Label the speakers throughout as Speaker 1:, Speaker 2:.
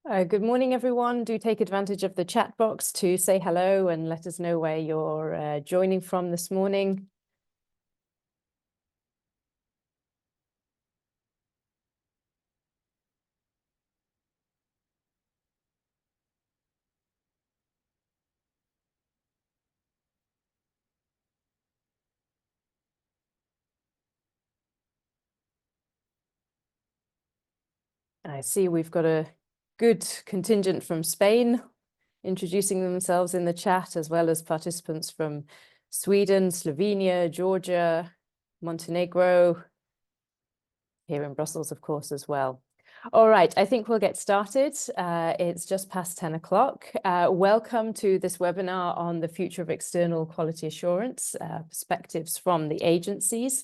Speaker 1: Good morning, everyone. Do take advantage of the chat box to say hello and let us know where you're joining from this morning. I see we've got a good contingent from Spain introducing themselves in the chat, as well as participants from Sweden, Slovenia, Georgia, Montenegro, here in Brussels, of course, as well. All right, I think we'll get started. It's just past 10 o'clock. Welcome to this webinar on the future of external quality assurance, perspectives from the agencies.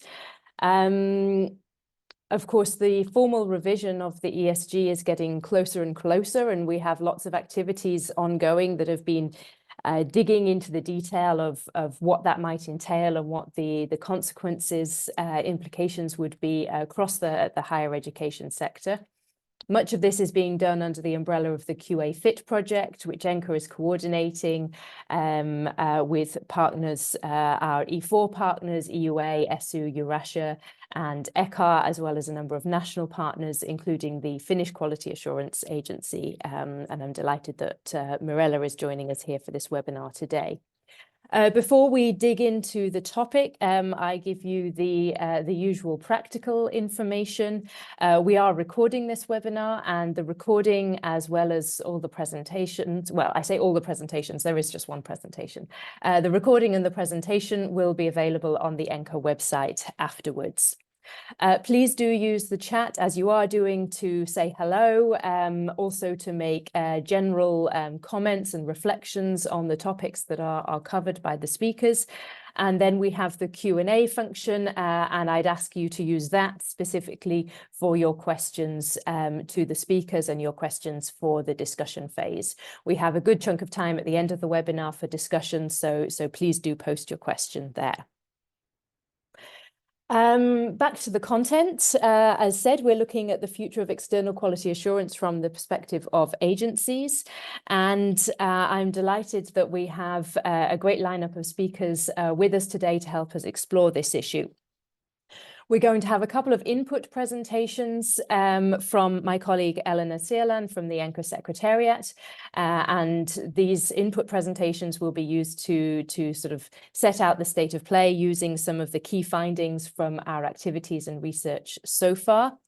Speaker 1: Of course, the formal revision of the ESG is getting closer and closer, and we have lots of activities ongoing that have been digging into the detail of what that might entail and what the consequences, implications would be across the higher education sector. Much of this is being done under the umbrella of the QA Fit project, which ENCA is coordinating with partners, our E4 partners, EUA, ESU, Eurasia, and EHEA, as well as a number of national partners, including the Finnish Quality Assurance Agency. And I'm delighted that Mirella is joining us here for this webinar today. Before we dig into the topic, I give you the usual practical information. We are recording this webinar, and the recording, as well as all the presentations, well, I say all the presentations, there is just one presentation. The recording and the presentation will be available on the ENCA website afterwards. Please do use the chat, as you are doing, to say hello, also to make general comments and reflections on the topics that are covered by the speakers. And then we have the Q&A function, and I'd ask you to use that specifically for your questions to the speakers and your questions for the discussion phase. We have a good chunk of time at the end of the webinar for discussion, so please do post your question there. Back to the content. As said, we're looking at the future of external quality assurance from the perspective of agencies. And I'm delighted that we have a great lineup of speakers with us today to help us explore this issue. We're going to have a couple of input presentations from my colleague Elena Sierlan from the ENCA Secretariat. And these input presentations will be used to sort of set out the state of play using some of the key findings from our activities and research so far.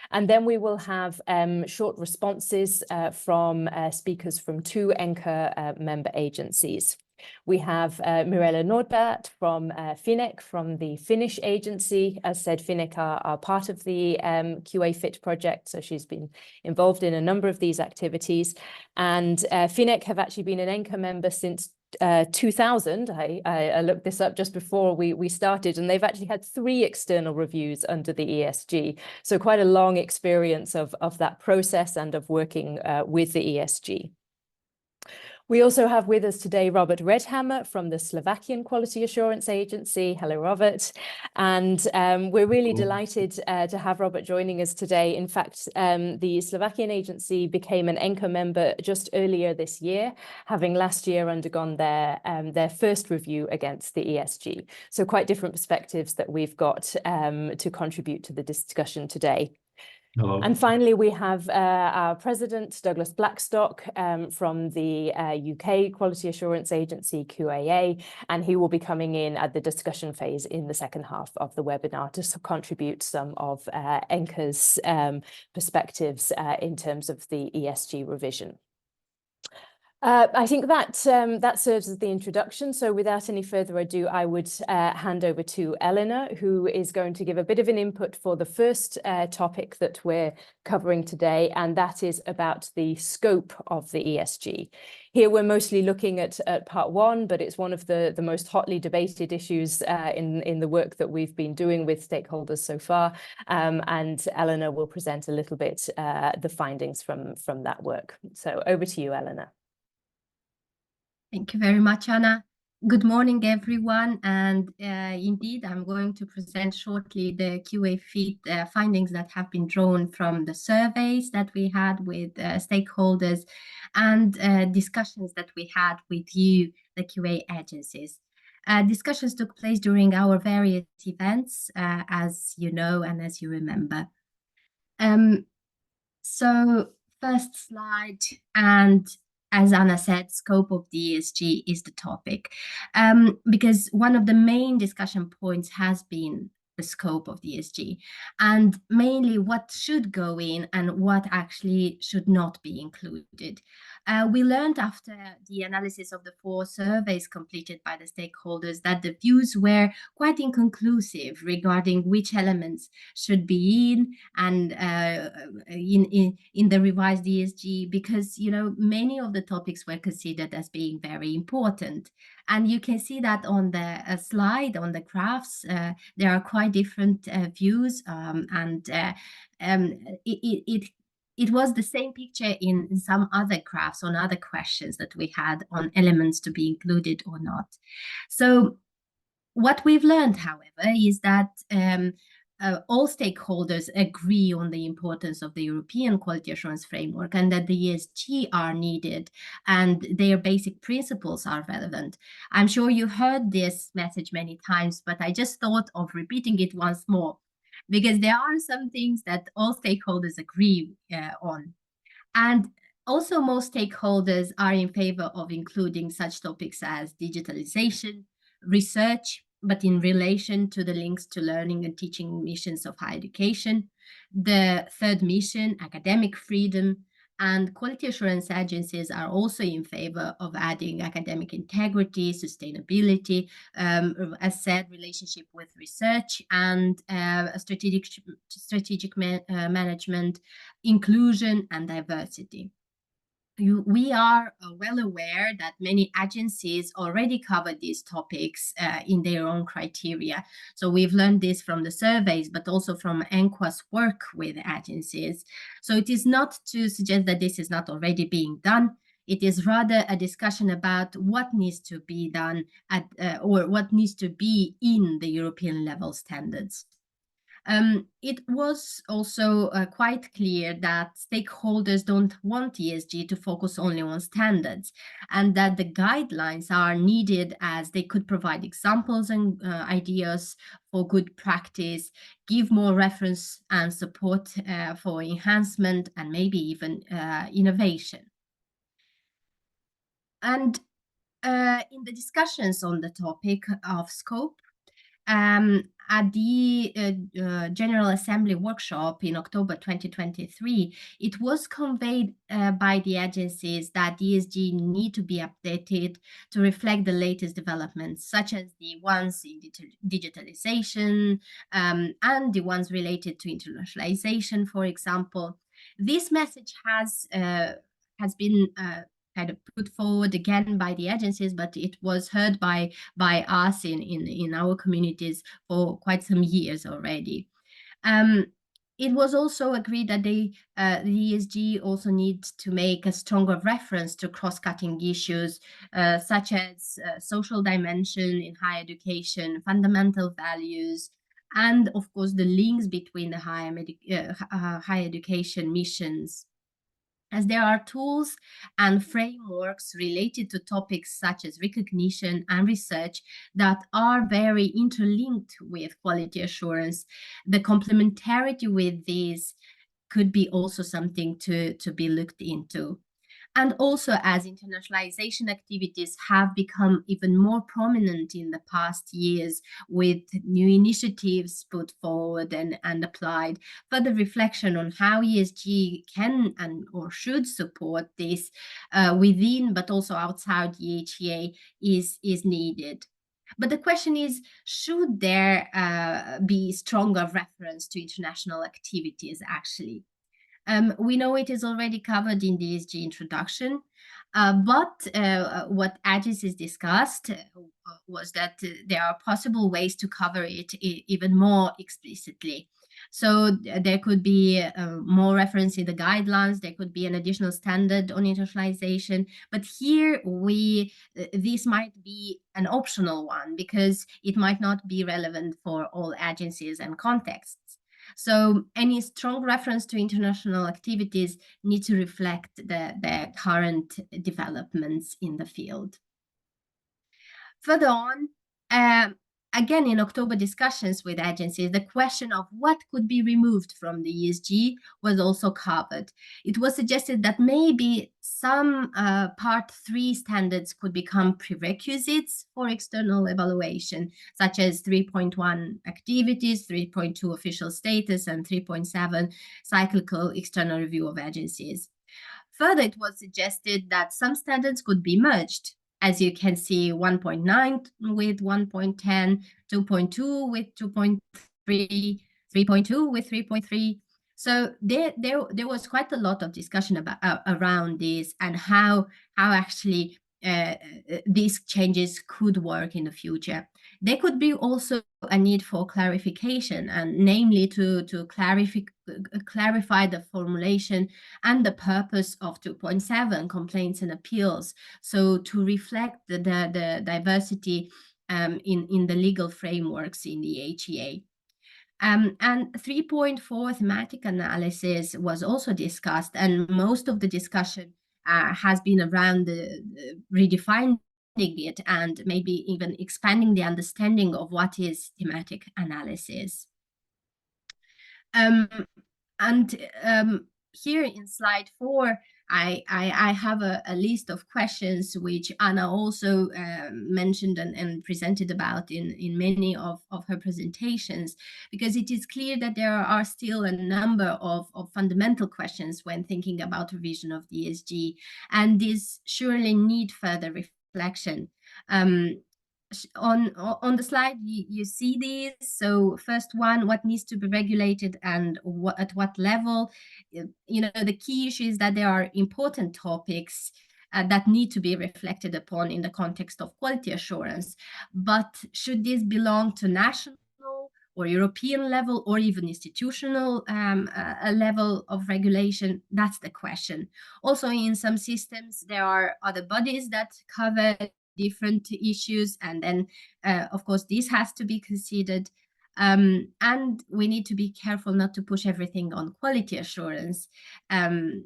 Speaker 1: And then we will have short responses from speakers from two ENCA member agencies. We have Mirella Nordbert from FINEC, from the Finnish agency. As said, FINEC are part of the QA Fit project, so she's been involved in a number of these activities. And FINEC have actually been an ENCA member since 2000. I looked this up just before we started, and they've actually had 3 external reviews under the ESG. So quite a long experience of that process and of working with the ESG. We also have with us today Robert Redhammer from the Slovakian Quality Assurance Agency. Hello, Robert. And we're really delighted to have Robert joining us today. In fact, the Slovakian agency became an ENCA member just earlier this year, having last year undergone their first review against the ESG. So quite different perspectives that we've got to contribute to the discussion today. Hello. And finally, we have our president, Douglas Blackstock, from the UK Quality Assurance Agency, QAA, and he will be coming in at the discussion phase in the second half of the webinar to contribute some of ENCA's perspectives in terms of the ESG revision. I think that serves as the introduction. So without any further ado, I would hand over to Elena, who is going to give a bit of an input for the first topic that we're covering today, and that is about the scope of the ESG. Here we're mostly looking at part 1, but it's one of the most hotly debated issues in the work that we've been doing with stakeholders so far. And Elena will present a little bit the findings from that work. So over to you, Elena.
Speaker 2: Thank you very much, Anna. Good morning, everyone. And indeed, I'm going to present shortly the QA Fit findings that have been drawn from the surveys that we had with stakeholders and discussions that we had with you, the QA agencies. Discussions took place during our various events, as you know and as you remember. So first slide, and as Anna said, scope of the ESG is the topic, because one of the main discussion points has been the scope of the ESG, and mainly what should go in and what actually should not be included. We learned after the analysis of the 4 surveys completed by the stakeholders that the views were quite inconclusive regarding which elements should be in and in the revised ESG, because many of the topics were considered as being very important. And you can see that on the slide, on the graphs, there are quite different views, and it was the same picture in some other graphs on other questions that we had on elements to be included or not. So what we've learned, however, is that all stakeholders agree on the importance of the European quality assurance framework and that the ESG are needed and their basic principles are relevant. I'm sure you heard this message many times, but I just thought of repeating it once more because there are some things that all stakeholders agree on. And also, most stakeholders are in favor of including such topics as digitalization, research, but in relation to the links to learning and teaching missions of higher education, the third mission, academic freedom, and quality assurance agencies are also in favor of adding academic integrity, sustainability, as said, relationship with research and strategic management, inclusion and diversity. We are well aware that many agencies already cover these topics in their own criteria. So we've learned this from the surveys, but also from ENQA's work with agencies. So it is not to suggest that this is not already being done. It is rather a discussion about what needs to be done or what needs to be in the European level standards. It was also quite clear that stakeholders don't want ESG to focus only on standards, and that the guidelines are needed as they could provide examples and ideas for good practice, give more reference and support for enhancement and maybe even innovation. And in the discussions on the topic of scope, at the General Assembly workshop in October 2023, it was conveyed by the agencies that ESG need to be updated to reflect the latest developments, such as the ones in digitalization and the ones related to internationalization, for example. This message has been kind of put forward again by the agencies, but it was heard by us in our communities for quite some years already. It was also agreed that the ESG also needs to make a stronger reference to cross-cutting issues such as social dimension in higher education, fundamental values, and of course the links between the higher education missions, as there are tools and frameworks related to topics such as recognition and research that are very interlinked with quality assurance. The complementarity with these could be also something to be looked into. And also, as internationalization activities have become even more prominent in the past years, with new initiatives put forward and applied, further reflection on how ESG can and or should support this within but also outside the EHEA is needed. But the question is, should there be stronger reference to international activities actually? We know it is already covered in the ESG introduction, but what agencies discussed was that there are possible ways to cover it even more explicitly. So there could be more reference in the guidelines, there could be an additional standard on internationalization, but here this might be an optional one because it might not be relevant for all agencies and contexts. So any strong reference to international activities need to reflect the current developments in the field. Further on, again, in October discussions with agencies, the question of what could be removed from the ESG was also covered. It was suggested that maybe some Part 3 standards could become prerequisites for external evaluation, such as 3.1 activities, 3.2 official status, and 3.7 cyclical external review of agencies. Further, it was suggested that some standards could be merged. As you can see, 1.9 with 1.10, 2.2 with 2.3, 3.2 with 3.3. So there was quite a lot of discussion about around this and how actually these changes could work in the future. There could be also a need for clarification, and namely to clarify the formulation and the purpose of 2.7 complaints and appeals, so to reflect the diversity in the legal frameworks in the EHEA. And 3.4 thematic analysis was also discussed, and most of the discussion has been around redefining it and maybe even expanding the understanding of what is thematic analysis. Here in slide 4, I have a list of questions which Anna also mentioned and presented about in many of her presentations, because it is clear that there are still a number of fundamental questions when thinking about revision of the ESG, and these surely need further reflection. On the slide you see these. So first one, what needs to be regulated and at what level. You know, the key issue is that there are important topics that need to be reflected upon in the context of quality assurance, but should this belong to national or European level or even institutional level of regulation? That's the question. Also, in some systems there are other bodies that cover different issues, and then of course this has to be considered, and we need to be careful not to push everything on quality assurance. Then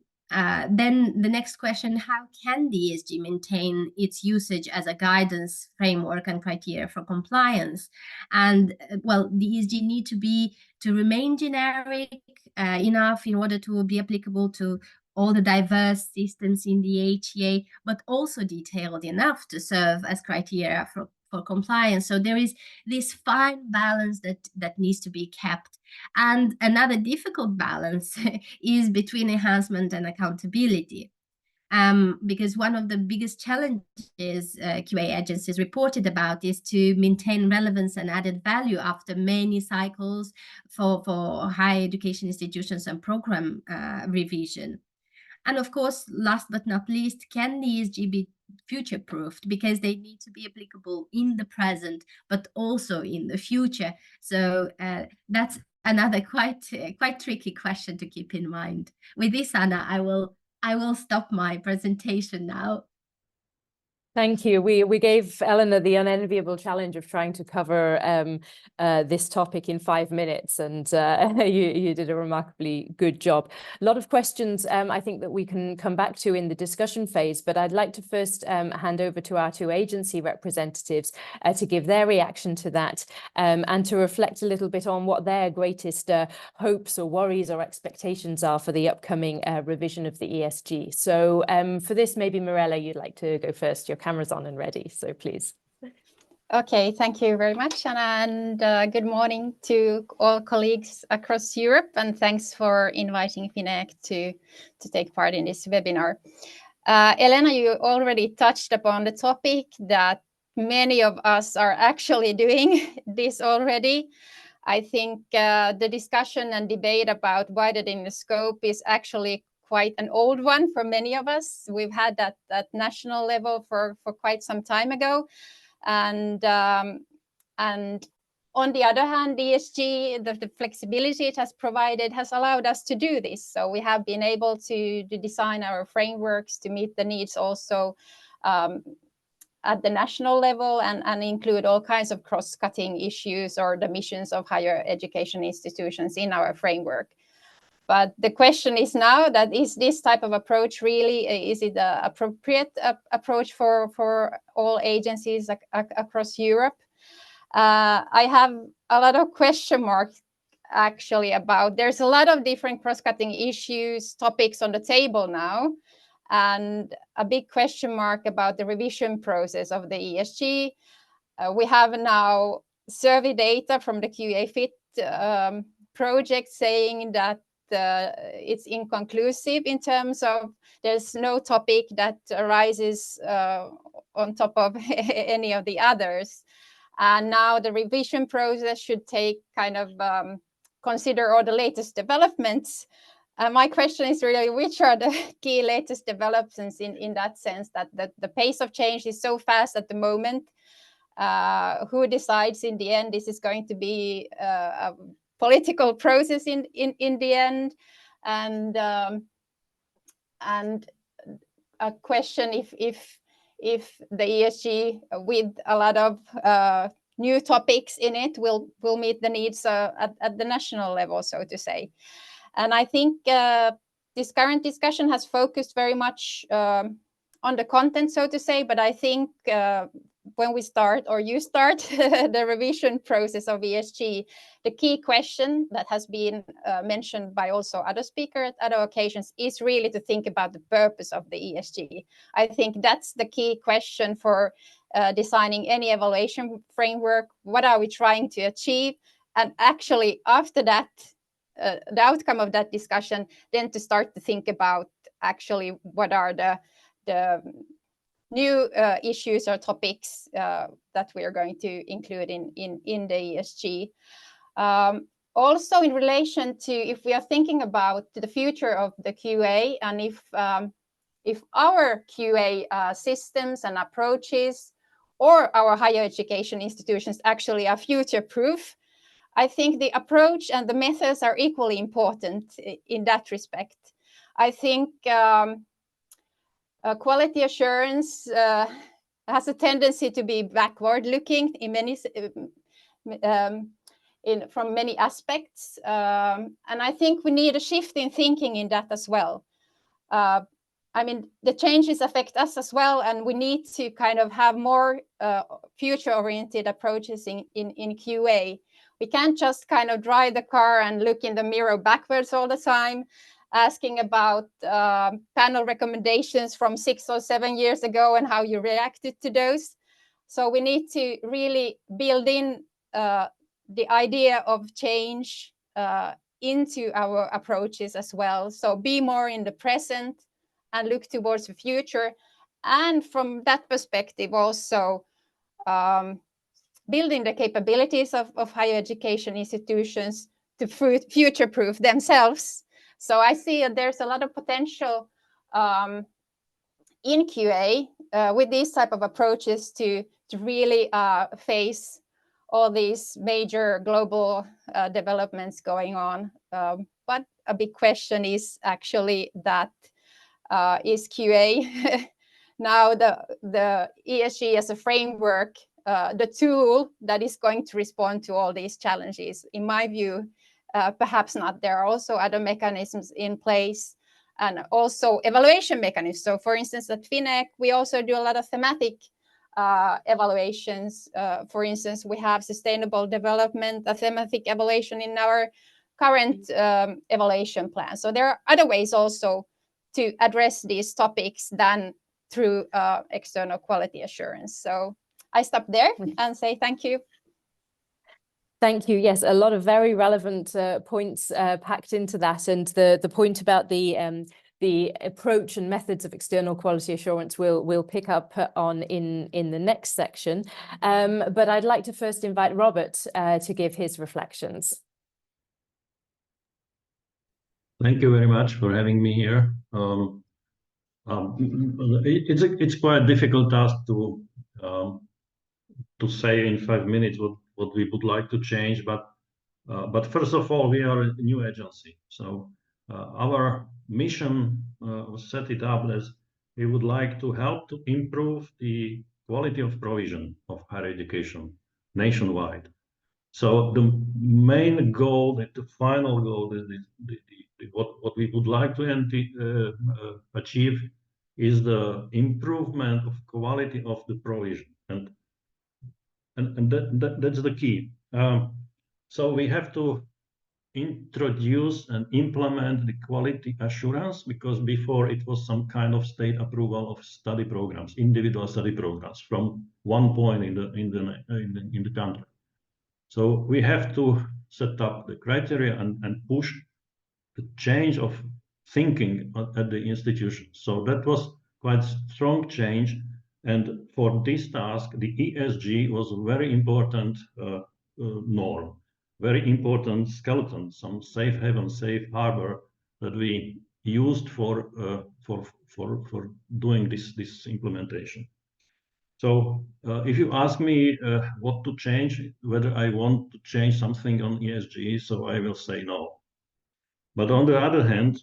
Speaker 2: the next question, how can the ESG maintain its usage as a guidance framework and criteria for compliance? And well, the ESG need to remain generic enough in order to be applicable to all the diverse systems in the EHEA, but also detailed enough to serve as criteria for compliance. So there is this fine balance that needs to be kept. And another difficult balance is between enhancement and accountability. Because one of the biggest challenges QA agencies reported about is to maintain relevance and added value after many cycles for higher education institutions and program revision. And of course, last but not least, can the ESG be future-proofed? Because they need to be applicable in the present, but also in the future. So that's another quite tricky question to keep in mind. With this, Anna, I will stop my presentation now.
Speaker 1: Thank you. We gave Eleanor the unenviable challenge of trying to cover this topic in 5 minutes, and you did a remarkably good job. A lot of questions I think that we can come back to in the discussion phase, but I'd like to first hand over to our 2 agency representatives to give their reaction to that and to reflect a little bit on what their greatest hopes or worries or expectations are for the upcoming revision of the ESG. So for this, maybe Mirella, you'd like to go first. Your camera's on and ready, so please.
Speaker 3: Okay, thank you very much, Anna, and good morning to all colleagues across Europe, and thanks for inviting FINEC to take part in this webinar. Elena, you already touched upon the topic that many of us are actually doing this already. I think the discussion and debate about widening the scope is actually quite an old one for many of us. We've had that at national level for quite some time ago, and On the other hand, ESG, the flexibility it has provided has allowed us to do this. So we have been able to design our frameworks to meet the needs also at the national level and include all kinds of cross-cutting issues or the missions of higher education institutions in our framework. But the question is now that is this type of approach really, is it an appropriate approach for all agencies across Europe? I have a lot of question marks actually about, there's a lot of different cross-cutting issues, topics on the table now, and a big question mark about the revision process of the ESG. We have now survey data from the QA Fit project saying that it's inconclusive in terms of there's no topic that arises on top of any of the others. And now the revision process should take kind of consider all the latest developments. My question is really, which are the key latest developments in that sense, that the pace of change is so fast at the moment? Who decides in the end this is going to be a political process in the end? And a question if the ESG with a lot of new topics in it will meet the needs at the national level, so to say. And I think this current discussion has focused very much on the content, so to say, but I think when we start, or you start, the revision process of ESG, the key question that has been mentioned by also other speakers at other occasions is really to think about the purpose of the ESG. I think that's the key question for designing any evaluation framework. What are we trying to achieve? And actually, after that, the outcome of that discussion, then to start to think about actually what are the new issues or topics that we are going to include in the ESG. Also, in relation to if we are thinking about the future of the QA, and if our QA systems and approaches or our higher education institutions actually are future-proof, I think the approach and the methods are equally important in that respect. I think quality assurance has a tendency to be backward-looking in many from many aspects, and I think we need a shift in thinking in that as well. I mean, the changes affect us as well, and we need to kind of have more future-oriented approaches in QA. We can't just kind of drive the car and look in the mirror backwards all the time, asking about panel recommendations from 6 or 7 years ago and how you reacted to those. So we need to really build in the idea of change into our approaches as well. So be more in the present and look towards the future. And from that perspective also, building the capabilities of higher education institutions to future-proof themselves. So I see that there's a lot of potential in QA with these type of approaches to really face all these major global developments going on. But a big question is actually that is QA now the ESG as a framework, the tool that is going to respond to all these challenges? In my view, perhaps not. There are also other mechanisms in place and also evaluation mechanisms. So for instance, at FINEC, we also do a lot of thematic evaluations. For instance, we have sustainable development, a thematic evaluation in our current evaluation plan. So there are other ways also to address these topics than through external quality assurance. So I stop there and say thank you.
Speaker 1: Thank you. Yes, a lot of very relevant points packed into that, and the point about the approach and methods of external quality assurance we'll pick up on in the next section. But I'd like to first invite Robert to give his reflections.
Speaker 4: Thank you very much for having me here. It's quite a difficult task to say in 5 minutes what we would like to change. But first of all, we are a new agency. So our mission was set it up as we would like to help to improve the quality of provision of higher education nationwide. So the main goal, the final goal, what we would like to achieve is the improvement of quality of the provision, and that's the key. So we have to introduce and implement the quality assurance, because before it was some kind of state approval of study programs, individual study programs from one point in the country. So we have to set up the criteria and push the change of thinking at the institution. So that was quite strong change. And for this task, the ESG was a very important norm, very important skeleton, some safe haven, safe harbor that we used for doing this implementation. So if you ask me what to change, whether I want to change something on ESG, so I will say no. But on the other hand,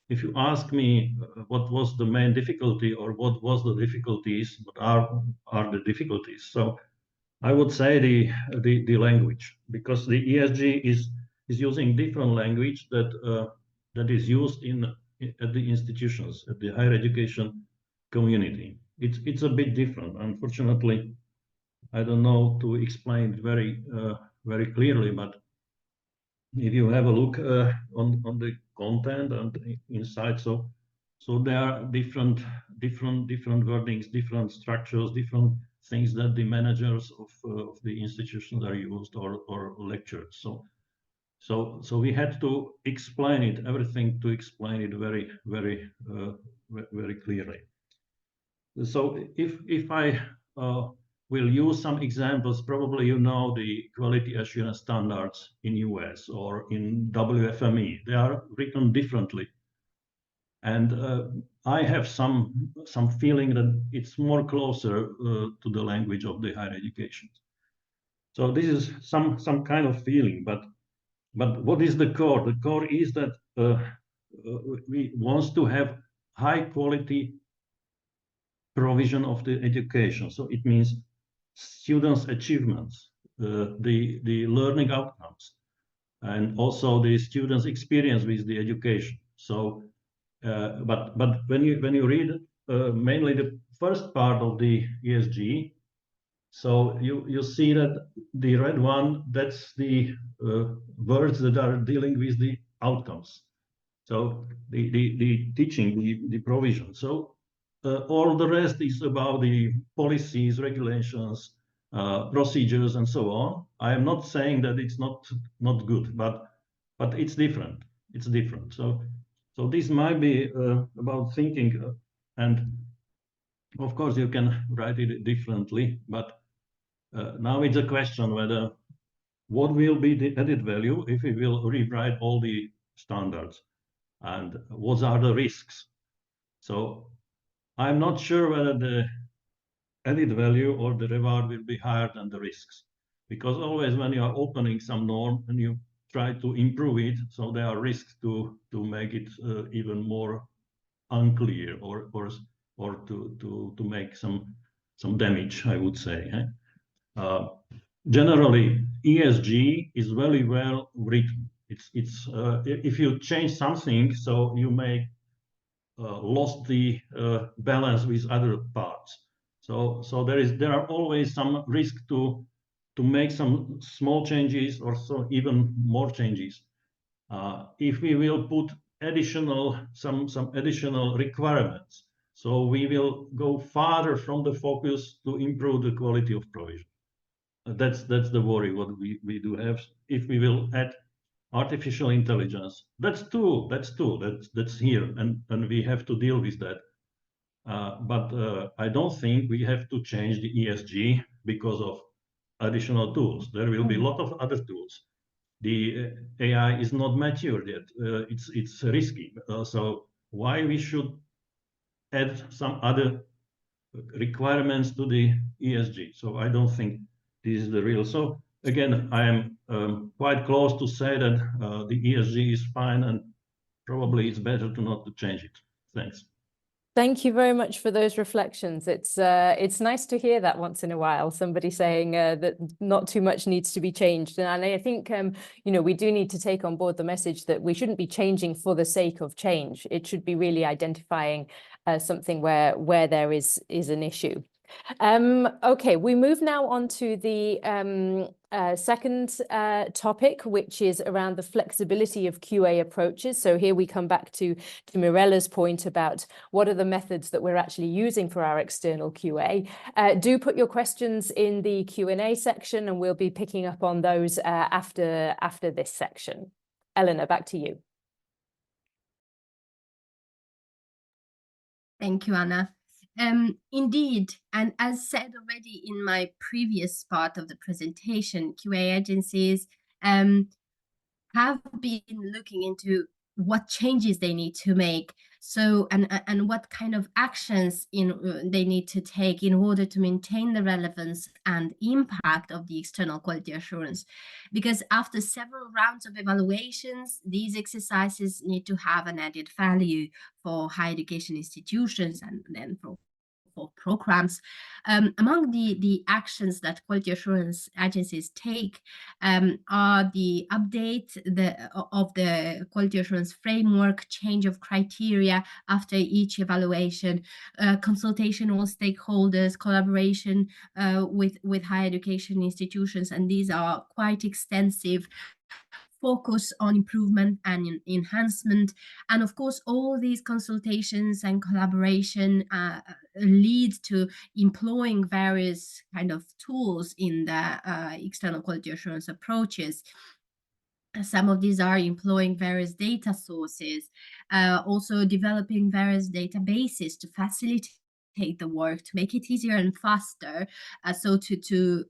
Speaker 4: if you ask me what was the main difficulty or what was the difficulties, what are the difficulties? So I would say the language, because the ESG is using different language that is used at the institutions, at the higher education community. It's a bit different. Unfortunately, I don't know to explain it very clearly, but if you have a look on the content and inside, so there are different wordings, different structures, different things that the managers of the institutions are used or lectures. So we had to explain it, everything to explain it very clearly. So if I will use some examples, probably you know the quality assurance standards in US or in WFME. They are written differently. And I have some feeling that it's more closer to the language of the higher education. So this is some kind of feeling, but what is the core? The core is that we want to have high quality provision of the education. So it means students' achievements, the learning outcomes, and also the students' experience with the education. So, but when you read mainly the first part of the ESG, so you see that the red one, that's the words that are dealing with the outcomes. So the teaching, the provision. So all the rest is about the policies, regulations, procedures, and so on. I am not saying that it's not good, but it's different. It's different. So this might be about thinking, and of course you can write it differently. But now it's a question whether what will be the added value if we will rewrite all the standards, and what are the risks. So I'm not sure whether the added value or the reward will be higher than the risks, because always when you are opening some norm and you try to improve it, so there are risks to make it even more unclear or to make some damage, I would say. Generally, ESG is very well written. It's if you change something, so you may lost the balance with other parts. So there are always some risk to make some small changes or so even more changes. If we will put some additional requirements, so we will go farther from the focus to improve the quality of provision. That's the worry what we do have. If we will add artificial intelligence, that's here, and we have to deal with that. But I don't think we have to change the ESG because of additional tools. There will be a lot of other tools. The AI is not mature yet. It's risky. So why we should add some other requirements to the ESG? So I don't think this is the real. So again, I am quite close to say that the ESG is fine, and probably it's better to not to change it. Thanks.
Speaker 1: Thank you very much for those reflections. It's nice to hear that once in a while, somebody saying that not too much needs to be changed. And I think, you know, we do need to take on board the message that we shouldn't be changing for the sake of change. It should be really identifying something where there is an issue. Okay, we move now on to the second topic, which is around the flexibility of QA approaches. So here we come back to Mirella's point about what are the methods that we're actually using for our external QA. Do put your questions in the Q&A section, and we'll be picking up on those after this section. Elena, back to you.
Speaker 2: Thank you, Anna. Indeed, and as said already in my previous part of the presentation, QA agencies have been looking into what changes they need to make, so and what kind of actions they need to take in order to maintain the relevance and impact of the external quality assurance. Because after several rounds of evaluations, these exercises need to have an added value for higher education institutions and then for programs. Among the actions that quality assurance agencies take are the update of the quality assurance framework, change of criteria after each evaluation, consultation with stakeholders, collaboration with higher education institutions, and these are quite extensive. Focus on improvement and enhancement, and of course all these consultations and collaboration lead to employing various kind of tools in the external quality assurance approaches. Some of these are employing various data sources, also developing various databases to facilitate the work, to make it easier and faster, so to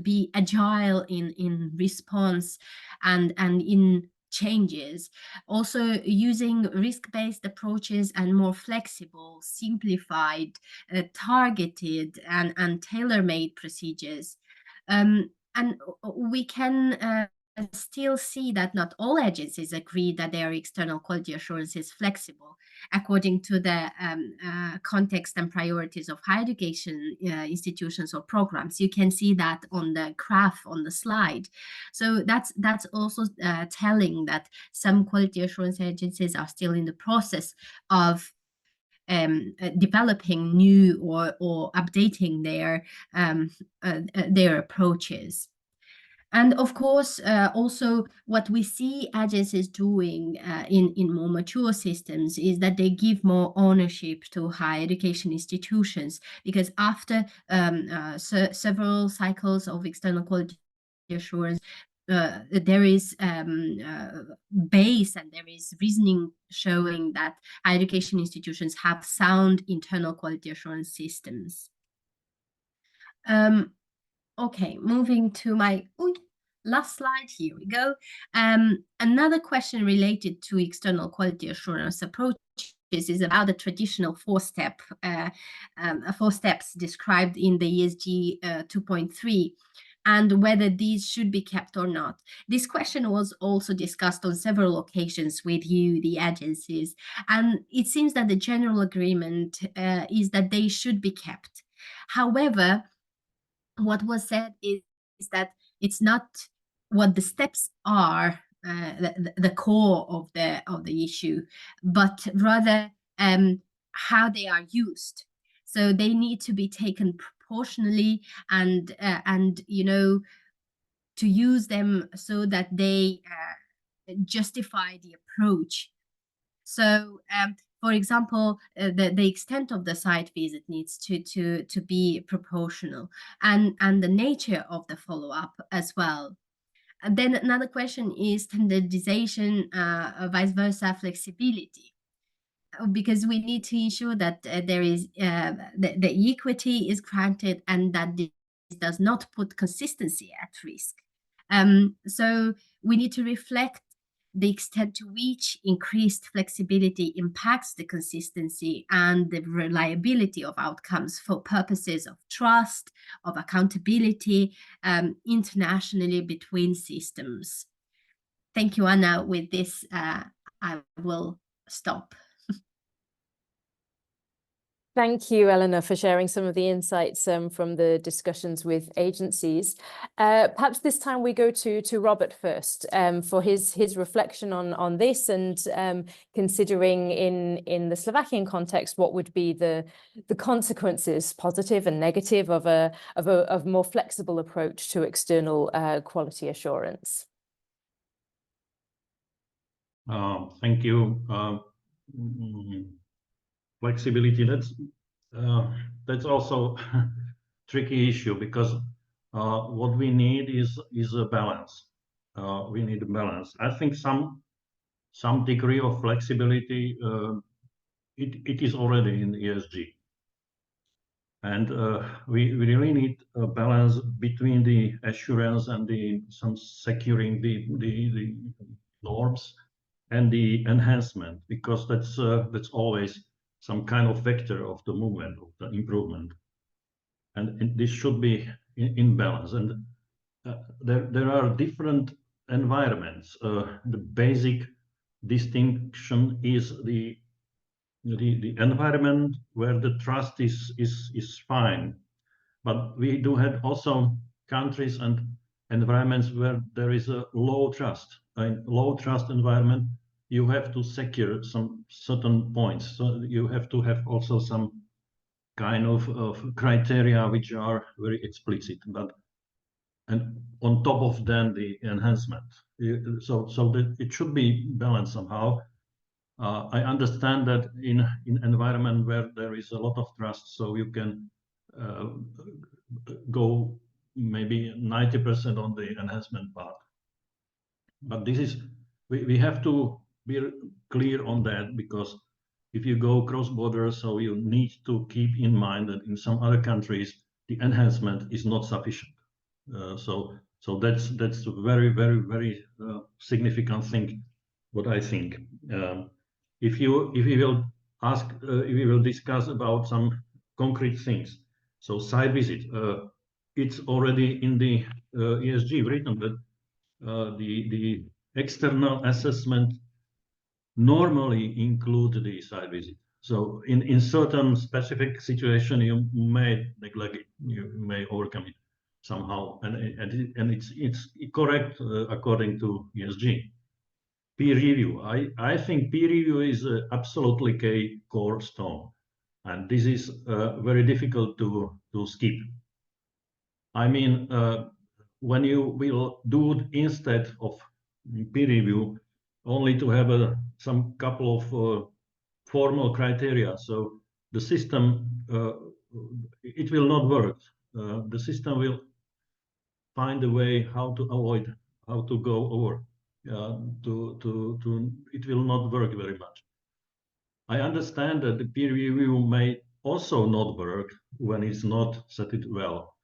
Speaker 2: be agile in response and in changes. Also using risk-based approaches and more flexible, simplified, targeted and tailor-made procedures. And we can still see that not all agencies agree that their external quality assurance is flexible according to the context and priorities of higher education institutions or programs. You can see that on the graph on the slide. So that's also telling that some quality assurance agencies are still in the process of developing new or updating their approaches. And of course, also what we see agencies doing in more mature systems is that they give more ownership to higher education institutions, because after several cycles of external quality assurance, there is base and there is reasoning showing that higher education institutions have sound internal quality assurance systems. Okay, moving to my last slide. Here we go. Another question related to external quality assurance approaches is about the traditional four steps described in the ESG 2.3, and whether these should be kept or not. This question was also discussed on several occasions with you, the agencies, and it seems that the general agreement is that they should be kept. However, what was said is that it's not what the steps are, the core of the issue, but rather how they are used. So they need to be taken proportionally and you know, to use them so that they justify the approach. So for example, the extent of the site visit needs to be proportional, and the nature of the follow-up as well. And then another question is standardization, vice versa, flexibility, because we need to ensure that there is the equity is granted and that this does not put consistency at risk. So we need to reflect the extent to which increased flexibility impacts the consistency and the reliability of outcomes for purposes of trust, of accountability, internationally between systems. Thank you, Anna. With this, I will stop.
Speaker 1: Thank you, Eleanor, for sharing some of the insights from the discussions with agencies. Perhaps this time we go to Robert first for his reflection on this, and considering in the Slovakian context, what would be the consequences, positive and negative, of a more flexible approach to external quality assurance.
Speaker 4: Thank you. Flexibility, that's also a tricky issue, because what we need is a balance. We need a balance. I think some degree of flexibility it is already in ESG, and we really need a balance between the assurance and some securing the norms and the enhancement, because that's always some kind of vector of the movement, of the improvement, and this should be in balance. And there are different environments. The basic distinction is the environment where the trust is fine, but we do have also countries and environments where there is a low trust. In low trust environment, you have to secure some certain points. So you have to have also some kind of criteria which are very explicit, and on top of then the enhancement. So that it should be balanced somehow. I understand that in environment where there is a lot of trust, so you can go maybe 90% on the enhancement part. But this is, we have to be clear on that, because if you go cross-border, so you need to keep in mind that in some other countries the enhancement is not sufficient. So that's a very significant thing, what I think. If we will ask, if we will discuss about some concrete things, so site visit, it's already in the ESG written that the external assessment normally include the site visit. So in certain specific situation, you may neglect it, you may overcome it somehow, and it's correct according to ESG. Peer review, I think peer review is absolutely a core stone, and this is very difficult to skip. I mean, when you will do instead of peer review only to have some couple of formal criteria, so the system it will not work. The system will find a way how to avoid, how to go over. It will not work very much. I understand that the peer review may also not work when it's not set it well,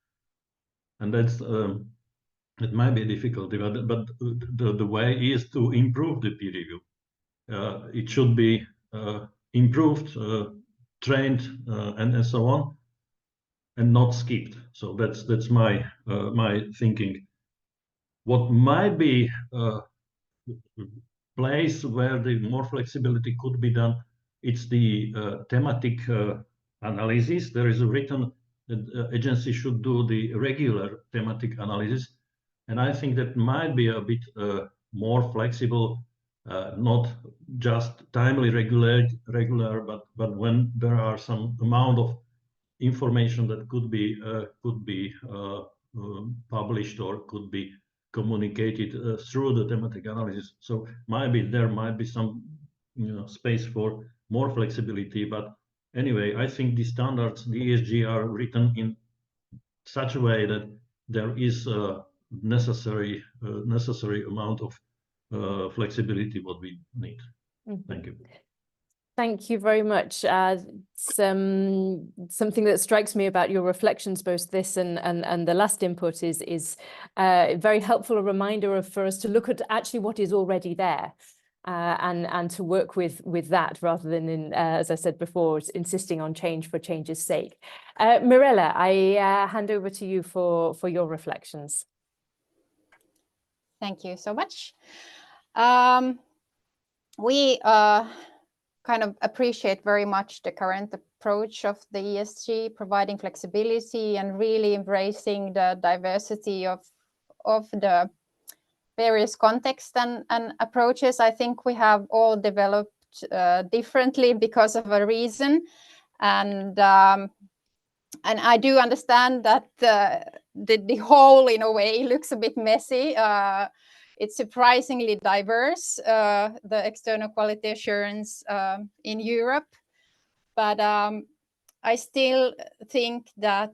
Speaker 4: and that's it might be a difficulty, but the way is to improve the peer review. It should be improved, trained, and so on, and not skipped. So that's my my thinking. What might be a place where the more flexibility could be done, it's the thematic analysis. There is a written that agency should do the regular thematic analysis, and I think that might be a bit more flexible, not just timely regular, but when there are some amount of information that could be published or could be communicated through the thematic analysis. So there might be some space for more flexibility, but anyway, I think the standards, the ESG, are written in such a way that there is a necessary amount of flexibility what we need. Thank you.
Speaker 1: Thank you very much. Something that strikes me about your reflections, both this and the last input, is a very helpful reminder for us to look at actually what is already there. And to work with that rather than, as I said before, insisting on change for change's sake. Mirella, I hand over to you for your reflections.
Speaker 3: Thank you so much. We kind of appreciate very much the current approach of the ESG, providing flexibility and really embracing the diversity of the various contexts and approaches. I think we have all developed differently because of a reason, and I do understand that the whole, in a way, looks a bit messy. It's surprisingly diverse, the external quality assurance in Europe, but I still think that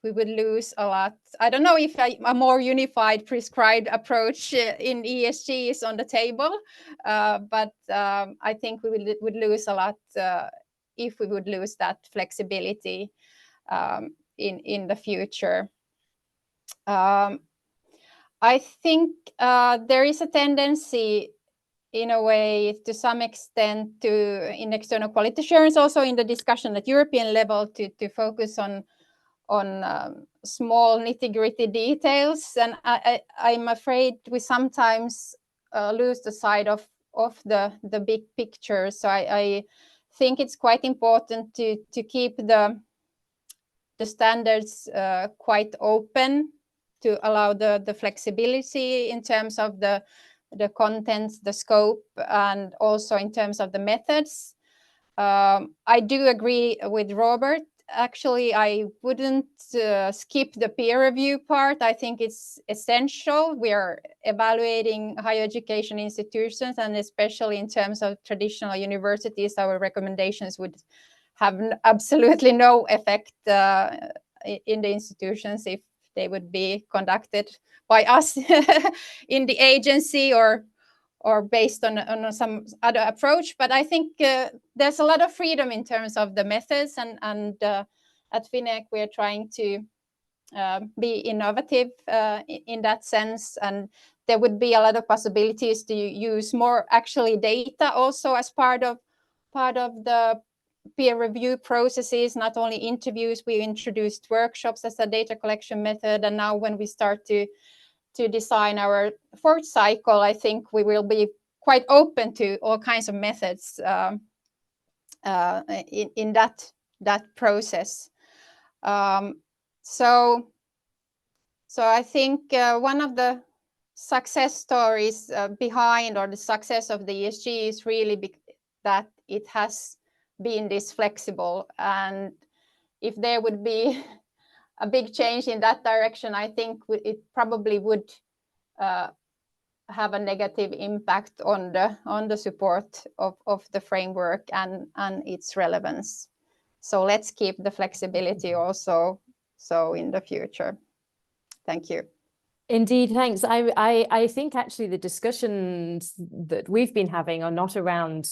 Speaker 3: we would lose a lot. I don't know if a more unified prescribed approach in ESG is on the table, but I think we would lose a lot if we would lose that flexibility in the future. I think there is a tendency, in a way, to some extent, in external quality assurance, also in the discussion at European level, to focus on small nitty-gritty details, and I'm afraid we sometimes lose the sight of the big picture. So I think it's quite important to keep the standards quite open, to allow the flexibility in terms of the contents, the scope, and also in terms of the methods. I do agree with Robert. Actually, I wouldn't skip the peer review part. I think it's essential. We are evaluating higher education institutions, and especially in terms of traditional universities, our recommendations would have absolutely no effect in the institutions if they would be conducted by us in the agency or based on some other approach. But I think there's a lot of freedom in terms of the methods, and at FINEC we are trying to be innovative in that sense, and there would be a lot of possibilities to use more actually data also as part of the peer review processes, not only interviews. We introduced workshops as a data collection method, and now when we start to design our fourth cycle, I think we will be quite open to all kinds of methods in that process. So I think one of the success stories behind, or the success of the ESG, is really that it has been this flexible, and if there would be a big change in that direction, I think it probably would have a negative impact on the support of the framework and its relevance. So let's keep the flexibility also so in the future. Thank you.
Speaker 1: Indeed, thanks. I think actually the discussions that we've been having are not around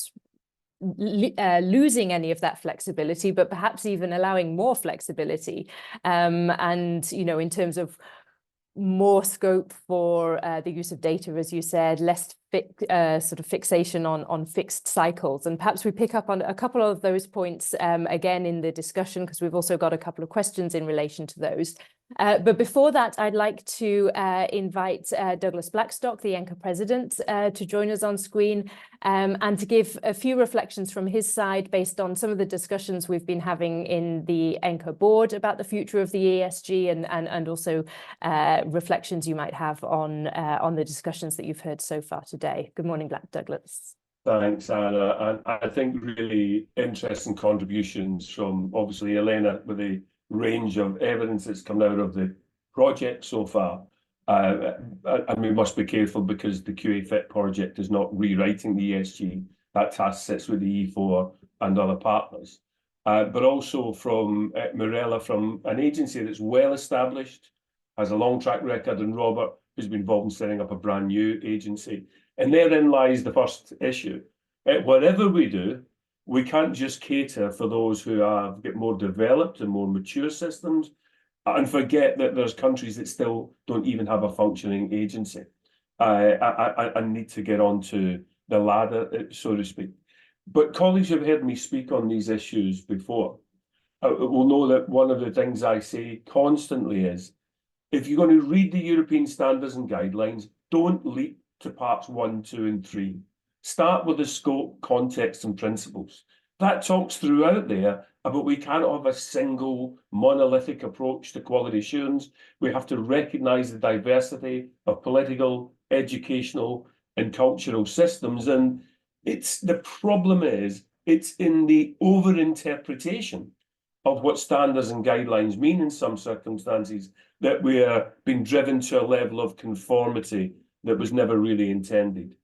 Speaker 1: losing any of that flexibility, but perhaps even allowing more flexibility. And, you know, in terms of more scope for the use of data, as you said, less sort of fixation on fixed cycles. And perhaps we pick up on a couple of those points again in the discussion, because we've also got a couple of questions in relation to those. But before that, I'd like to invite Douglas Blackstock, the ENCA president, to join us on screen and to give a few reflections from his side based on some of the discussions we've been having in the ENCA board about the future of the ESG, and also reflections you might have on the discussions that you've heard so far today. Good morning, Douglas.
Speaker 5: Thanks, Anna. And I think really interesting contributions from, obviously, Elena, with a range of evidence that's come out of the project so far. And we must be careful, because the QA Fit project is not rewriting the ESG. That task sits with the E4 and other partners. But also from Mirella, from an agency that's well established, has a long track record, and Robert, who's been involved in setting up a brand new agency. And therein lies the first issue. Whatever we do, we can't just cater for those who have got more developed and more mature systems and forget that there's countries that still don't even have a functioning agency and need to get onto the ladder, so to speak. But colleagues who've heard me speak on these issues before will know that one of the things I say constantly is, if you're going to read the European standards and guidelines, don't leap to parts 1, 2, and 3. Start with the scope, context, and principles. That talks throughout there about we cannot have a single monolithic approach to quality assurance. We have to recognise the diversity of political, educational, and cultural systems. And the problem is, it's in the over-interpretation of what standards and guidelines mean in some circumstances that we are being driven to a level of conformity that was never really intended.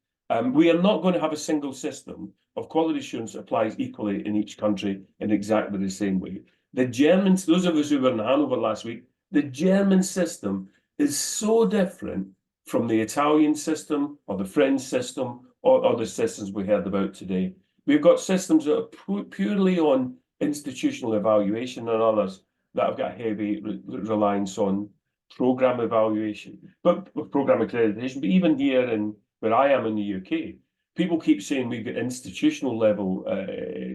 Speaker 5: We are not going to have a single system of quality assurance that applies equally in each country in exactly the same way. The Germans, those of us who were in Hanover last week, the German system is so different from the Italian system or the French system or the systems we heard about today. We've got systems that are purely on institutional evaluation and others that have got heavy reliance on program evaluation, but program accreditation. But even here in where I am in the UK, people keep saying we've got institutional level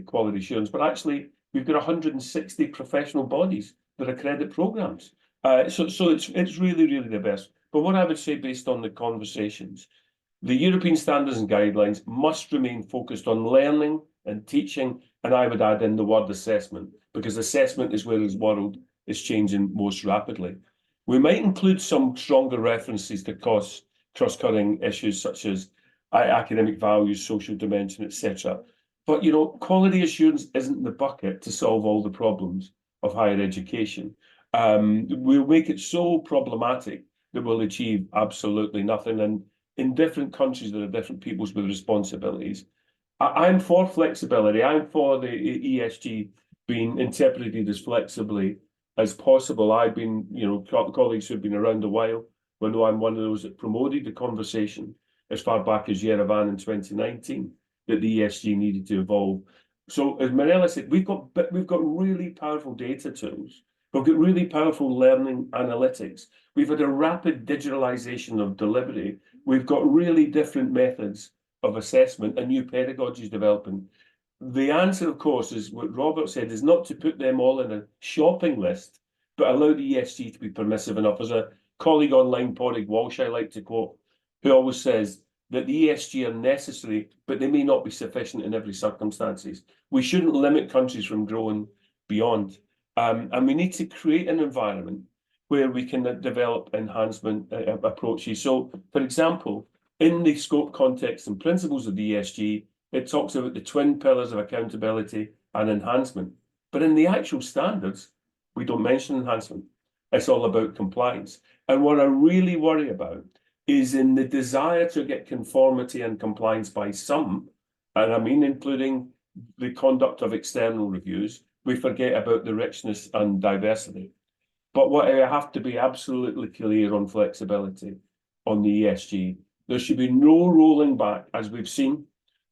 Speaker 5: quality assurance, but actually we've got 160 professional bodies that accredit programs. So it's really, really diverse. But what I would say, based on the conversations, the European standards and guidelines must remain focused on learning and teaching, and I would add in the word assessment, because assessment is where this world is changing most rapidly. We might include some stronger references to cross-cutting issues such as academic values, social dimension, etc. But, you know, quality assurance isn't the bucket to solve all the problems of higher education. We'll make it so problematic that we'll achieve absolutely nothing. And in different countries, there are different peoples with responsibilities. I'm for flexibility. I'm for the ESG being interpreted as flexibly as possible. I've been, you know, colleagues who've been around a while, when I'm one of those that promoted the conversation as far back as Yerevan in 2019, that the ESG needed to evolve. So as Mirella said, we've got really powerful data tools. We've got really powerful learning analytics. We've had a rapid digitalization of delivery. We've got really different methods of assessment and new pedagogies developing. The answer, of course, is what Robert said, is not to put them all in a shopping list, but allow the ESG to be permissive enough. There's a colleague online, Padraig Walsh, I like to quote, who always says that the ESG are necessary, but they may not be sufficient in every circumstances. We shouldn't limit countries from growing beyond. And we need to create an environment where we can develop enhancement approaches. So, for example, in the scope, context, and principles of the ESG, it talks about the twin pillars of accountability and enhancement. But in the actual standards, we don't mention enhancement. It's all about compliance. And what I really worry about is in the desire to get conformity and compliance by some, and I mean including the conduct of external reviews, we forget about the richness and diversity. But what I have to be absolutely clear on flexibility on the ESG, there should be no rolling back, as we've seen,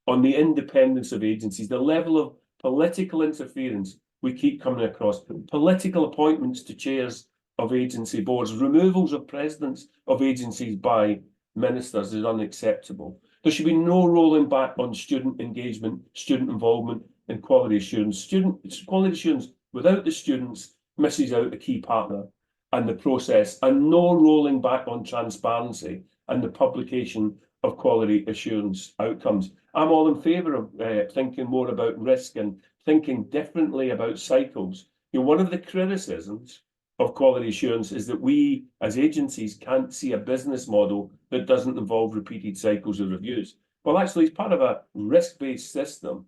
Speaker 5: on the independence of agencies, the level of political interference we keep coming across, political appointments to chairs of agency boards, removals of presidents of agencies by ministers is unacceptable. There should be no rolling back on student engagement, student involvement, and quality assurance. Quality assurance without the students misses out a key partner and the process, and no rolling back on transparency and the publication of quality assurance outcomes. I'm all in favour of thinking more about risk and thinking differently about cycles. You know, one of the criticisms of quality assurance is that we as agencies can't see a business model that doesn't involve repeated cycles of reviews. Well, actually, as part of a risk-based system,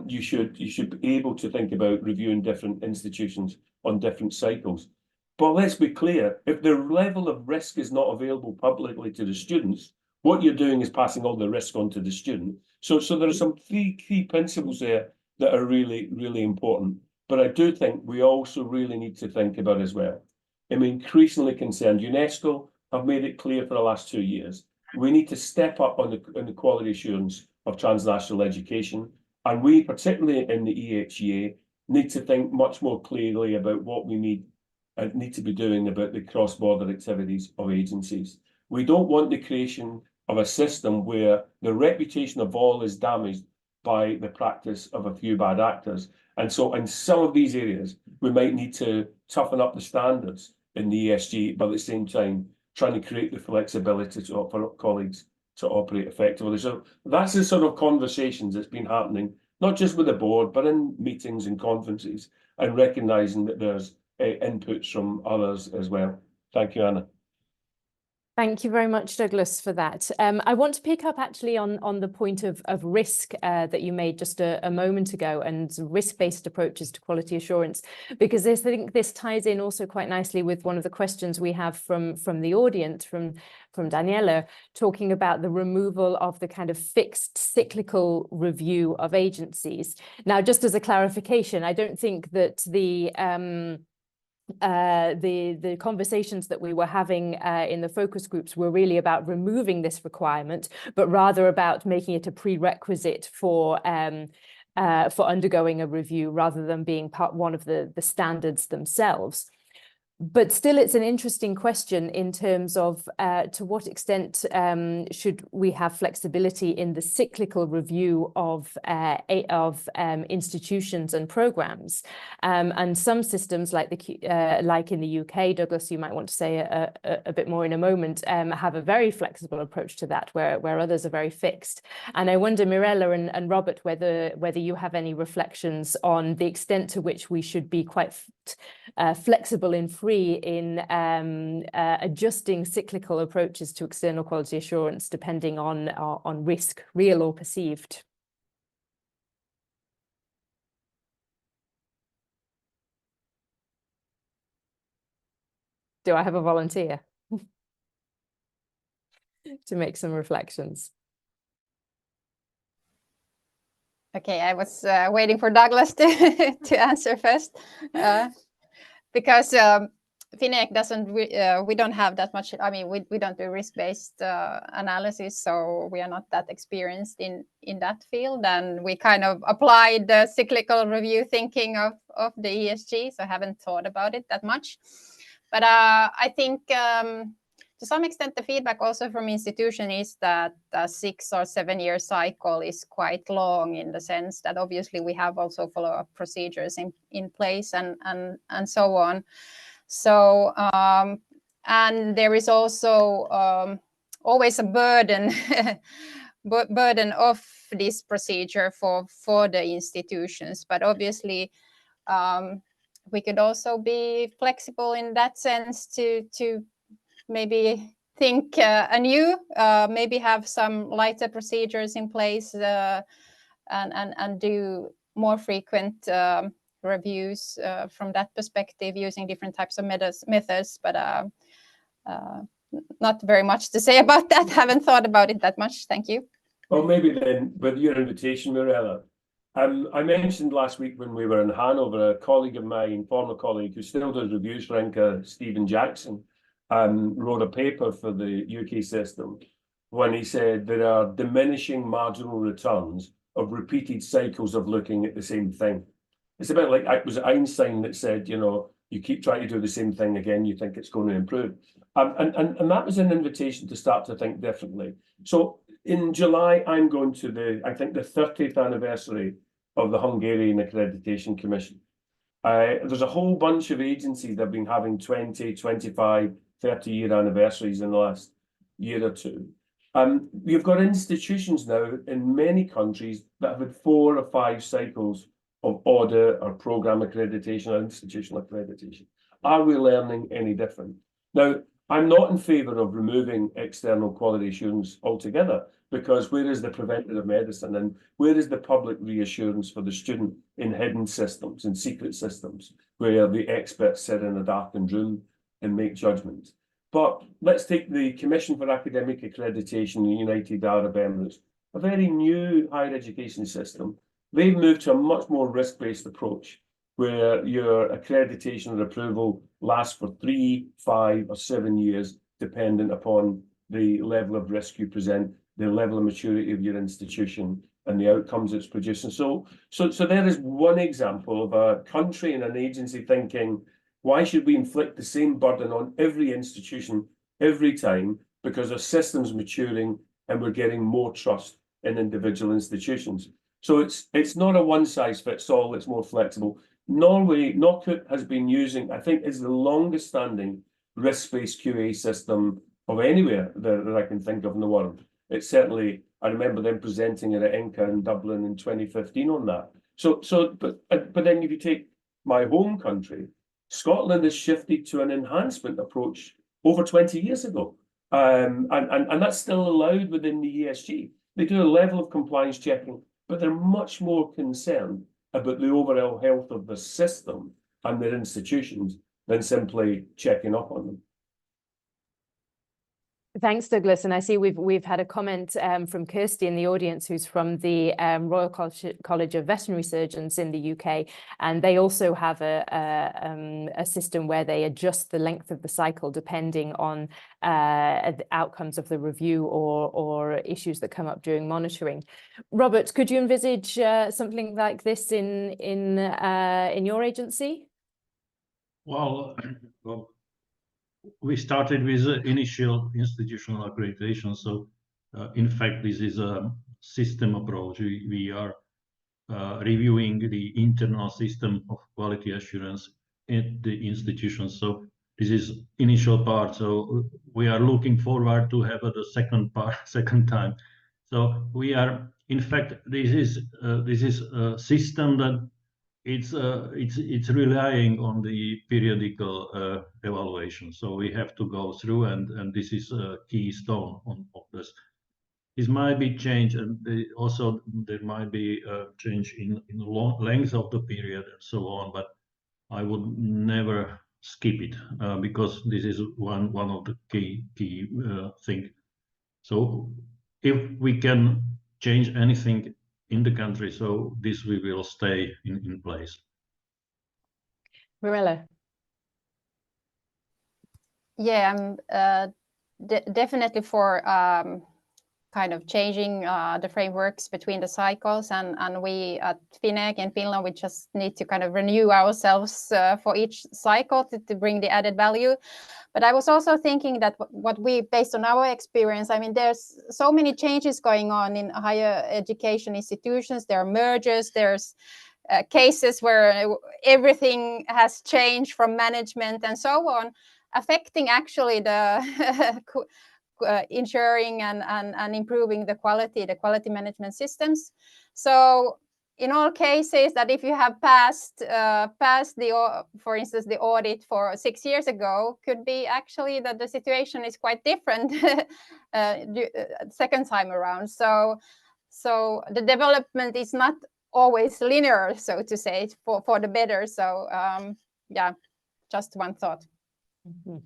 Speaker 5: you should be able to think about reviewing different institutions on different cycles. But let's be clear, if the level of risk is not available publicly to the students, what you're doing is passing all the risk on to the student. So there are some key principles there that are really, really important. But I do think we also really need to think about as well. I'm increasingly concerned. UNESCO have made it clear for the last 2 years, we need to step up on the quality assurance of transnational education. And we, particularly in the EHEA, need to think much more clearly about what we need to be doing about the cross-border activities of agencies. We don't want the creation of a system where the reputation of all is damaged by the practice of a few bad actors. And so in some of these areas, we might need to toughen up the standards in the ESG, but at the same time, trying to create the flexibility for colleagues to operate effectively. So that's the sort of conversations that's been happening, not just with the board, but in meetings and conferences, and recognising that there's inputs from others as well. Thank you, Anna.
Speaker 1: Thank you very much, Douglas, for that. I want to pick up actually on the point of risk that you made just a moment ago, and risk-based approaches to quality assurance, because I think this ties in also quite nicely with one of the questions we have from the audience, from Daniela, talking about the removal of the kind of fixed cyclical review of agencies. Now, just as a clarification, I don't think that the conversations that we were having in the focus groups were really about removing this requirement, but rather about making it a prerequisite for undergoing a review rather than being one of the standards themselves. But still, it's an interesting question in terms of to what extent should we have flexibility in the cyclical review of institutions and programs. And some systems, like in the UK, Douglas, you might want to say a bit more in a moment, have a very flexible approach to that, where others are very fixed. And I wonder, Mirella and Robert, whether you have any reflections on the extent to which we should be quite flexible and free in adjusting cyclical approaches to external quality assurance depending on risk, real or perceived. Do I have a volunteer to make some reflections?
Speaker 3: Okay, I was waiting for Douglas to answer first, because FINEC doesn't, we don't have that much, I mean, we don't do risk-based analysis, so we are not that experienced in that field. And we kind of applied the cyclical review thinking of the ESG, so I haven't thought about it that much. But I think to some extent, the feedback also from institution is that the 6 or 7 year cycle is quite long, in the sense that obviously we have also follow-up procedures in place and so on. So and there is also always a burden of this procedure for the institutions, but obviously we could also be flexible in that sense to maybe think anew, maybe have some lighter procedures in place, and do more frequent reviews from that perspective, using different types of methods. But not very much to say about that. Haven't thought about it that much. Thank you.
Speaker 5: Well, maybe then, with your invitation, Mirella, I mentioned last week when we were in Hanover, a colleague of mine, former colleague who still does reviews for INCA, Stephen Jackson, wrote a paper for the UK system when he said there are diminishing marginal returns of repeated cycles of looking at the same thing. It's a bit like, it was Einstein that said, you know, you keep trying to do the same thing again, you think it's going to improve. And that was an invitation to start to think differently. So in July, I'm going to I think the 30th anniversary of the Hungarian Accreditation Commission. There's a whole bunch of agencies that have been having 20, 25, 30-year anniversaries in the last year or two. You've got institutions now in many countries that have had 4 or 5 cycles of audit or program accreditation or institutional accreditation. Are we learning any different? Now, I'm not in favour of removing external quality assurance altogether, because where is the preventative medicine and where is the public reassurance for the student in hidden systems, in secret systems, where the experts sit in a darkened room and make judgments? But let's take the Commission for Academic Accreditation in the United Arab Emirates, a very new higher education system. They've moved to a much more risk-based approach, where your accreditation or approval lasts for 3, 5, or 7 years, dependent upon the level of risk you present, the level of maturity of your institution, and the outcomes it's producing. So there is one example of a country and an agency thinking, why should we inflict the same burden on every institution every time, because our system's maturing and we're getting more trust in individual institutions. So it's not a one-size-fits-all, it's more flexible. NORCUT has been using, I think, is the longest standing risk-based QA system of anywhere that I can think of in the world. It's certainly, I remember them presenting it at INCA in Dublin in 2015 on that. But then if you take my home country, Scotland has shifted to an enhancement approach over 20 years ago. And that's still allowed within the ESG. They do a level of compliance checking, but they're much more concerned about the overall health of the system and their institutions than simply checking up on them.
Speaker 1: Thanks, Douglas. And I see we've had a comment from Kirsty in the audience, who's from the Royal College of Veterinary Surgeons in the UK, and they also have a system where they adjust the length of the cycle depending on the outcomes of the review or issues that come up during monitoring. Robert, could you envisage something like this in your agency?
Speaker 4: Well, we started with initial institutional accreditation. So in fact, this is a system approach. We are reviewing the internal system of quality assurance at the institution. So this is initial part. So we are looking forward to have the second time. So we are, in fact, this is a system that it's relying on the periodical evaluation. So we have to go through, and this is a keystone of this. This might be changed, and also there might be a change in the length of the period and so on. But I would never skip it because this is one of the key thing. So if we can change anything in the country, so this we will stay in place.
Speaker 1: Mirella.
Speaker 3: Yeah, I'm definitely for kind of changing the frameworks between the cycles, and we at FINEC in Finland, we just need to kind of renew ourselves for each cycle to bring the added value. But I was also thinking that what we, based on our experience, I mean, there's so many changes going on in higher education institutions. There are mergers, there's cases where everything has changed from management and so on, affecting actually the ensuring and improving the quality management systems. So in all cases, that if you have passed the, for instance, the audit for 6 years ago, could be actually that the situation is quite different second time around. So the development is not always linear, so to say, for the better. So yeah, just one thought.
Speaker 1: Mm-hmm.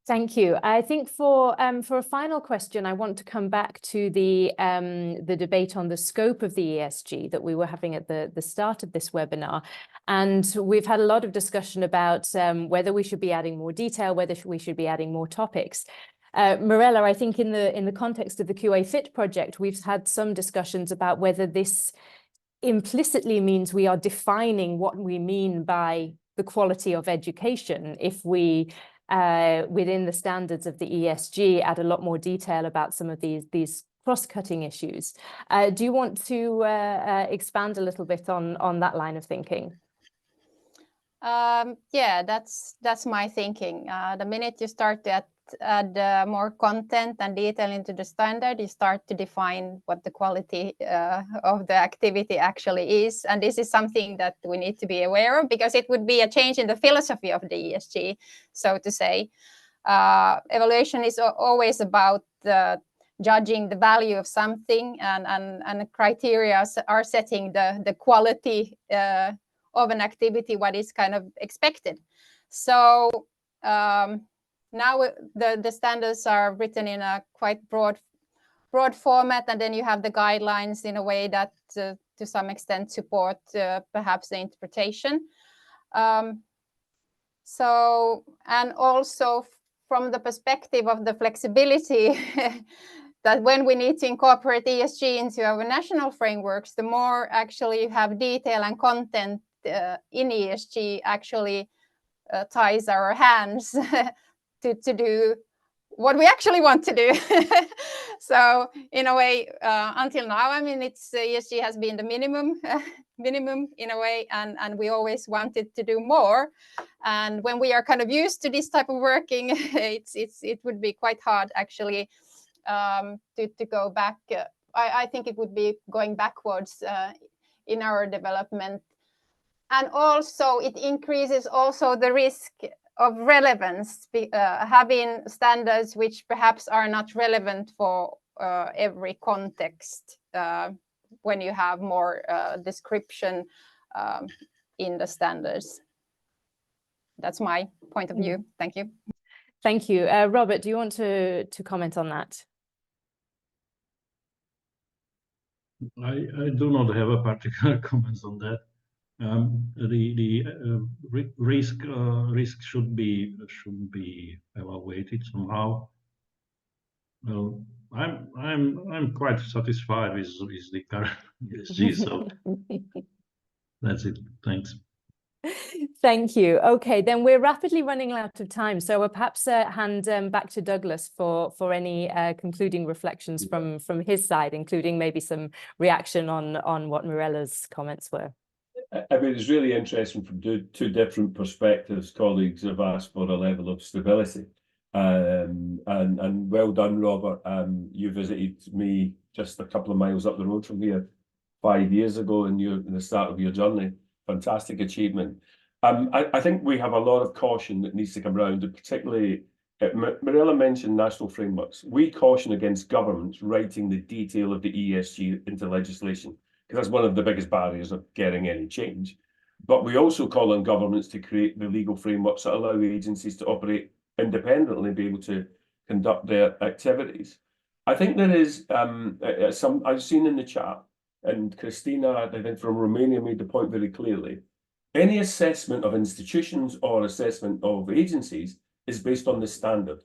Speaker 1: Thank you. I think for a final question, I want to come back to the debate on the scope of the ESG that we were having at the start of this webinar. And we've had a lot of discussion about whether we should be adding more detail, whether we should be adding more topics. Mirella, I think in the context of the QA Fit project, we've had some discussions about whether this implicitly means we are defining what we mean by the quality of education if we within the standards of the ESG add a lot more detail about some of these cross-cutting issues. Do you want to expand a little bit on that line of thinking?
Speaker 3: Yeah, that's my thinking. The minute you start to add more content and detail into the standard, you start to define what the quality of the activity actually is. And this is something that we need to be aware of, because it would be a change in the philosophy of the ESG, so to say. Evaluation is always about judging the value of something, and criteria are setting the quality of an activity, what is kind of expected. So now the standards are written in a quite broad format, and then you have the guidelines in a way that to some extent support perhaps the interpretation. So, and also from the perspective of the flexibility, that when we need to incorporate ESG into our national frameworks, the more actually you have detail and content in ESG actually ties our hands to do what we actually want to do. So in a way, until now, I mean, ESG has been the minimum in a way, and we always wanted to do more. And when we are kind of used to this type of working, it would be quite hard actually to go back. I think it would be going backwards in our development. And also it increases also the risk of relevance, having standards which perhaps are not relevant for every context when you have more description in the standards. That's my point of view. Thank you.
Speaker 1: Thank you. Robert, do you want to comment on that?
Speaker 4: I do not have a particular comments on that. The risk should be evaluated somehow. Well, I'm quite satisfied with the current ESG, so that's it. Thanks.
Speaker 1: Thank you. Okay, then we're rapidly running out of time, so we'll perhaps hand back to Douglas for any concluding reflections from his side, including maybe some reaction on what Mirella's comments were.
Speaker 5: I mean, it's really interesting from two different perspectives. Colleagues have asked for a level of stability, and well done, Robert. You visited me just a couple of miles up the road from here 5 years ago, and you're in the start of your journey. Fantastic achievement. I think we have a lot of caution that needs to come around, and particularly Mirella mentioned national frameworks. We caution against governments writing the detail of the ESG into legislation, because that's one of the biggest barriers of getting any change. But we also call on governments to create the legal frameworks that allow agencies to operate independently and be able to conduct their activities. I think there is some I've seen in the chat, and Christina, I think from Romania, made the point very clearly. Any assessment of institutions or assessment of agencies is based on the standard.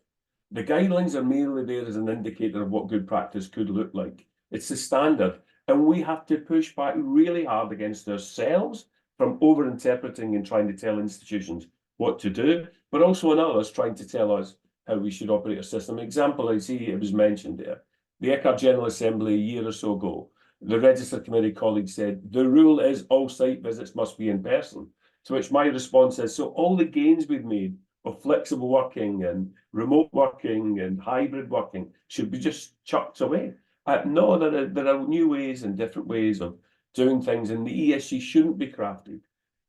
Speaker 5: The guidelines are merely there as an indicator of what good practice could look like. It's the standard. And we have to push back really hard against ourselves from over-interpreting and trying to tell institutions what to do, but also on others trying to tell us how we should operate a system. Example, I see it was mentioned there. The EHEA General Assembly a year or so ago, the Register Committee colleague said, the rule is all site visits must be in person. To which my response is, so all the gains we've made of flexible working and remote working and hybrid working should be just chucked away. No, there are new ways and different ways of doing things, and the ESG shouldn't be crafted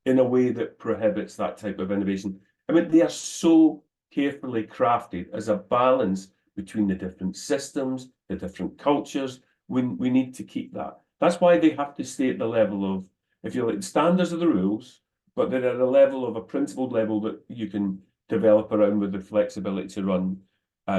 Speaker 5: in a way that prohibits that type of innovation. I mean, they are so carefully crafted as a balance between the different systems, the different cultures. We need to keep that. That's why they have to stay at the level of, if you like, standards of the rules, but they're at a level of a principled level that you can develop around with the flexibility to run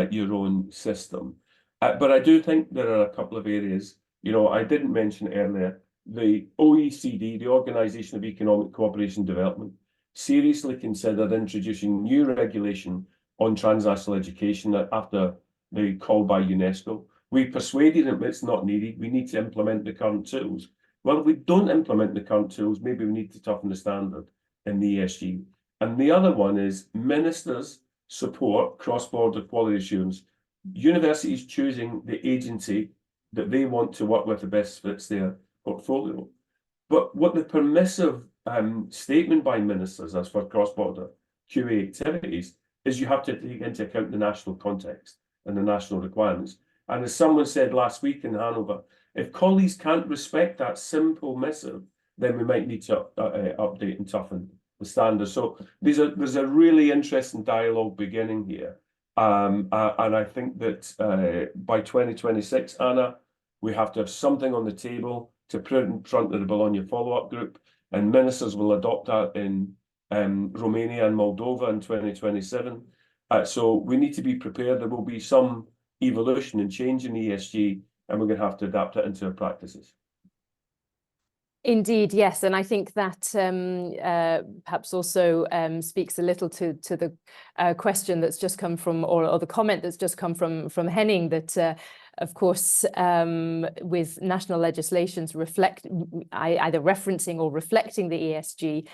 Speaker 5: your own system. But I do think there are a couple of areas, you know, I didn't mention earlier, the OECD, the Organization of Economic Cooperation and Development, seriously considered introducing new regulation on transnational education after the call by UNESCO. We persuaded them it's not needed, we need to implement the current tools. Well, if we don't implement the current tools, maybe we need to toughen the standard in the ESG. And the other one is ministers support cross-border quality assurance. Universities choosing the agency that they want to work with the best fits their portfolio. But what the permissive statement by ministers as for cross-border QA activities is you have to take into account the national context and the national requirements. And as someone said last week in Hanover, if colleagues can't respect that simple missive, then we might need to update and toughen the standards. So there's a really interesting dialogue beginning here. And I think that by 2026, Anna, we have to have something on the table to put in front of the Bologna follow-up group, and ministers will adopt that in Romania and Moldova in 2027. So we need to be prepared. There will be some evolution and change in ESG, and we're going to have to adapt it into our practices.
Speaker 1: Indeed, yes, and I think that perhaps also speaks a little to the question that's just come from, or the comment that's just come from Henning, that of course, with national legislations either referencing or reflecting the ESG,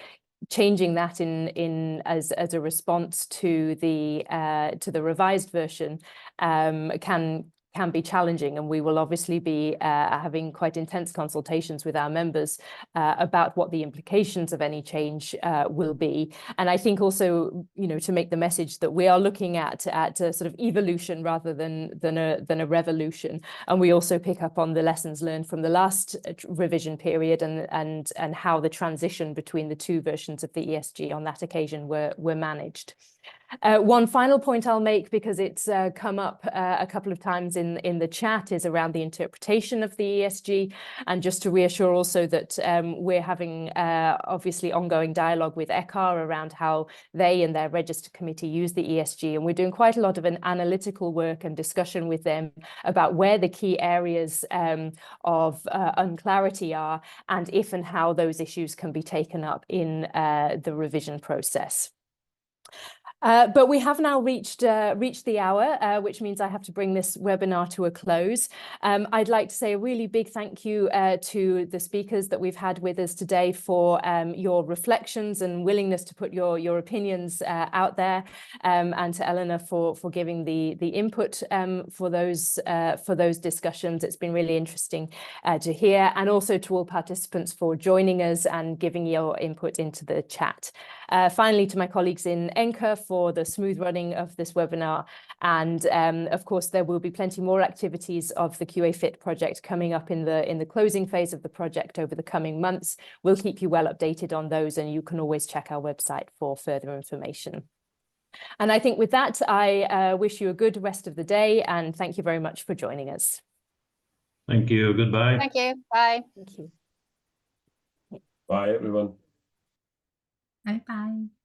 Speaker 1: changing that as a response to the revised version can be challenging, and we will obviously be having quite intense consultations with our members about what the implications of any change will be. And I think also, to make the message that we are looking at a sort of evolution rather than a revolution, and we also pick up on the lessons learned from the last revision period and how the transition between the two versions of the ESG on that occasion were managed. One final point I'll make, because it's come up a couple of times in the chat, is around the interpretation of the ESG. And just to reassure also that we're having obviously ongoing dialogue with EHEA around how they and their register committee use the ESG. And we're doing quite a lot of an analytical work and discussion with them about where the key areas of unclarity are, and if and how those issues can be taken up in the revision process. But we have now reached the hour, which means I have to bring this webinar to a close. I'd like to say a really big thank you to the speakers that we've had with us today for your reflections and willingness to put your opinions out there, and to Eleanor for giving the input for those discussions. It's been really interesting to hear, and also to all participants for joining us and giving your input into the chat. Finally, to my colleagues in ENCA for the smooth running of this webinar. And of course, there will be plenty more activities of the QA Fit project coming up in the closing phase of the project over the coming months. We'll keep you well updated on those, and you can always check our website for further information. And I think with that, I wish you a good rest of the day, and thank you very much for joining us.
Speaker 4: Thank you. Goodbye.
Speaker 3: Thank you. Bye.
Speaker 1: Thank you.
Speaker 5: Bye, everyone.
Speaker 2: Bye bye.